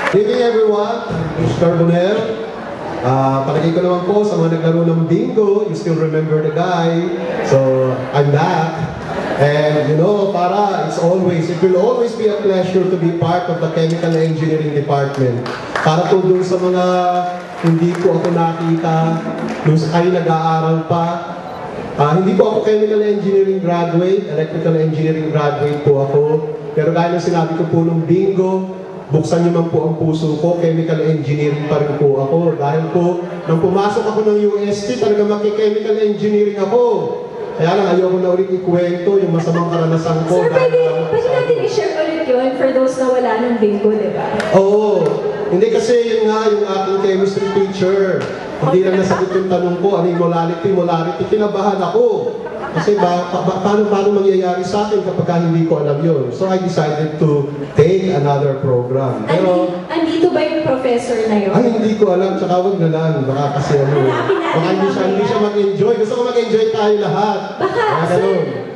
Good evening everyone, I'm Carbonell. Palagay ko naman po sa mga naglaro ng bingo, you still remember the guy. So, I'm back. And you know, it will always be a pleasure to be part of the Chemical Engineering Department. Para po dun sa mga hindi po ako nakita, dun sa kayo nag-aaral pa. Hindi po ako Chemical Engineering graduate, Electrical Engineering graduate po ako. Pero gaya ng sinabi ko po nung bingo, buksan niyo man po ang puso ko, chemical engineering pa rin po ako. Dahil po, nang pumasok ako ng UST, talaga maki-chemical engineering ako. Kaya lang, ayoko na ulit ikwento yung masamang karanasan ko. Sir, pwede natin i-share ulit yun for those na wala ng bingo, di ba? Oo. Hindi kasi yun nga, yung aking chemistry teacher. Hindi lang nasagot yung tanong ko, ano yung molarity, kinabahan ako. Kasi paano mangyayari sa akin kapag hindi ko alam yun. So I decided to take another program. Pero, andito ba yung professor na yun? Ay, hindi ko alam. Tsaka wag na lang. Baka kasi baka hindi siya mag-enjoy. Gusto ko mag-enjoy tayo lahat.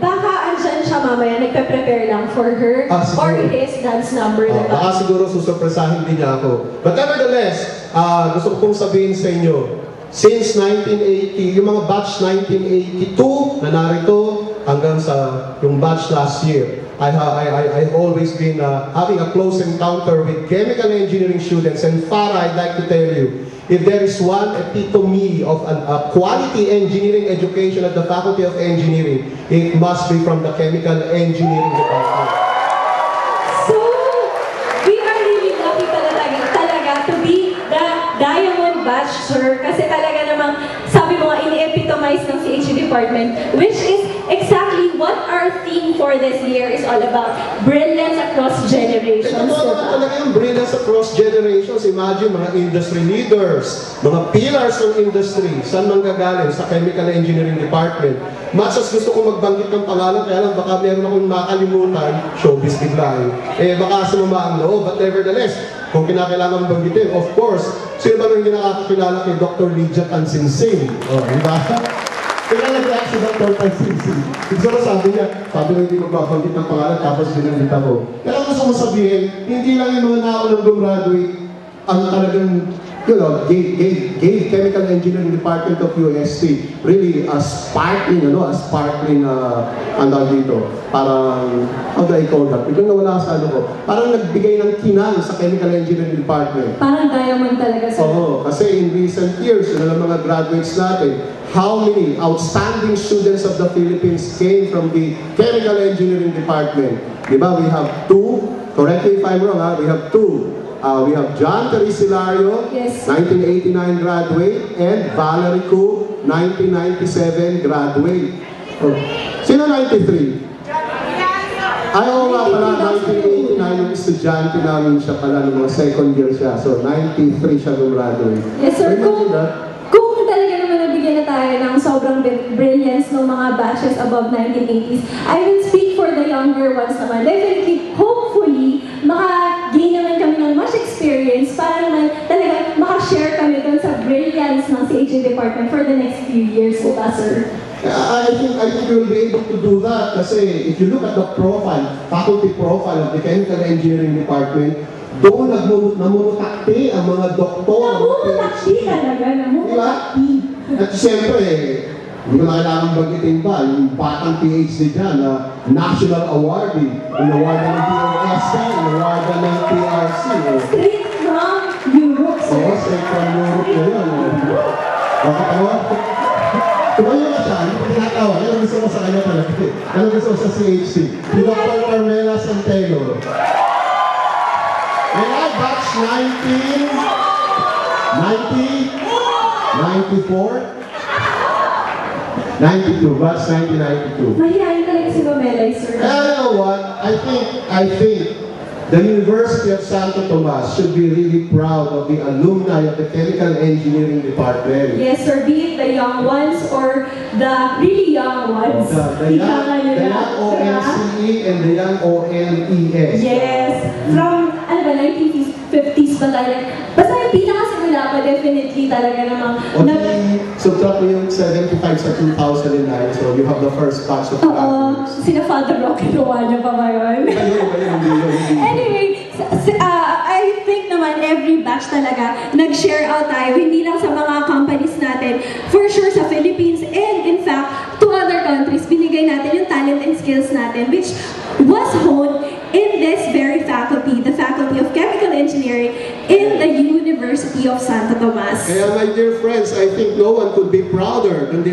Baka andyan siya mamaya, nagpe-prepare lang for her or his dance number. Baka siguro susurpresahin din niya ako. But nevertheless, gusto ko pong sabihin sa inyo, since 1980, yung mga batch 1982 na narito hanggang sa yung batch last year, I've always been having a close encounter with chemical engineering students. And Farah, I'd like to tell you, if there is one epitome of a quality engineering education at the Faculty of Engineering, it must be from the Chemical Engineering Department. So, we are really lucky talaga to be the Diamond Batch, sir. Kasi talaga namang, sabi mo nga, ini-epitomize ng CHE Department, which is exactly what our theme for this year is all about. Brilliance across generations. Ito talaga yung brilliance across generations. Imagine, mga industry leaders, mga pillars ng industry, saan manggagaling? Sa Chemical Engineering Department. Mas gusto ko magbanggit ng pangalan, kaya lang baka meron akong makalimutan, showbiz bigla baka sumama ang loob. But nevertheless, kung kinakailangan banggitin, of course, sino ba nang nakakakilala kay Dr. Lydia Tansinsing? Diba? Kailangan niya si Dr. Tansinsing. Siguro sabi niya hindi ko mabanggit ng pangalan, tapos binanggit ako. Kaya gusto ko sabihin, hindi lang yung mga naunang gumraduate ang talagang, gave Chemical Engineering Department of UST really a sparkling dito. Parang, how do I call that? Biglang nawala sa ko. Parang nagbigay ng kinang sa Chemical Engineering Department. Parang diamond talaga sa kasi in recent years, mga graduates natin, how many outstanding students of the Philippines came from the Chemical Engineering Department? Diba? We have two. Correct me if I'm wrong, we have two. We have John Teresilario, yes, 1989 graduate, and Valerie Ku, 1997 graduate. Sino 93? Ay, oo nga pala, 1989 yung estudyante namin siya pala, ng mga second year siya. So, 93 siya graduate. Yes, sir. Kung talaga naman nabigyan na tayo ng sobrang brilliance ng mga batches above 1980s, I will speak for the younger ones naman. Definitely, hopefully, maka-gain naman kami ng much experience para naman talaga maka-share kami doon sa brilliance ng CHE Department for the next few years, sir. I think we'll be able to do that kasi if you look at the faculty profile of the Chemical Engineering Department, doon namunutakti ang mga doktor. Namunutakti talaga, namunutakti. At siyempre, hindi ko na kailangan bagitin pa, yung batang PhD dyan na national awardee, inawardan ng PRSC, inawardan ng PRC. Straight from Europe, sir. Oo, straight from Europe na yun. Bakatawa? Tumayo na siya, hindi ko tinatawa. Ano gusto mo sa kanya talaga? Ano gusto mo sa CHC? Si Dr. Carmela Santelo. And I batch 92, batch 1992. Mahihayin talaga si Romelay, sir. And you know what? I think the University of Santo Tomas should be really proud of the alumni of the Chemical Engineering Department. Yes, sir. Be it the young ones or the really young ones. The young ONCE and the young ONES. Yes. From, 1950s ba tayo? Basta yung pinakasimula pa, definitely talaga namang... Subtract mo yung 75 sa 2009, so you have the first batch of graduates. Sina Father Rock, kinuha niya pa ba yun? Hindi. Anyway, I think naman batch talaga, nag-share out tayo, hindi lang sa mga companies natin, for sure sa Philippines, and in fact, to other countries, binigay natin yung talent and skills natin, which was honed in this very faculty, the Faculty of Chemical Engineering in the University of Santo Tomas. Kaya my dear friends, I think no one could be prouder of the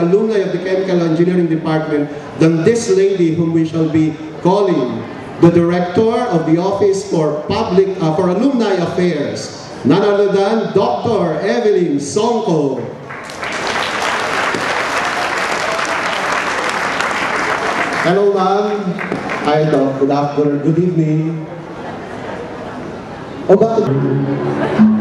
alumni of the Chemical Engineering Department than this lady whom we shall be calling the Director of the Office for Alumni Affairs, none other than Dr. Evelyn Songko. Hello, ma'am. Hi, Doc. Good afternoon. Good evening. Oh, bakit?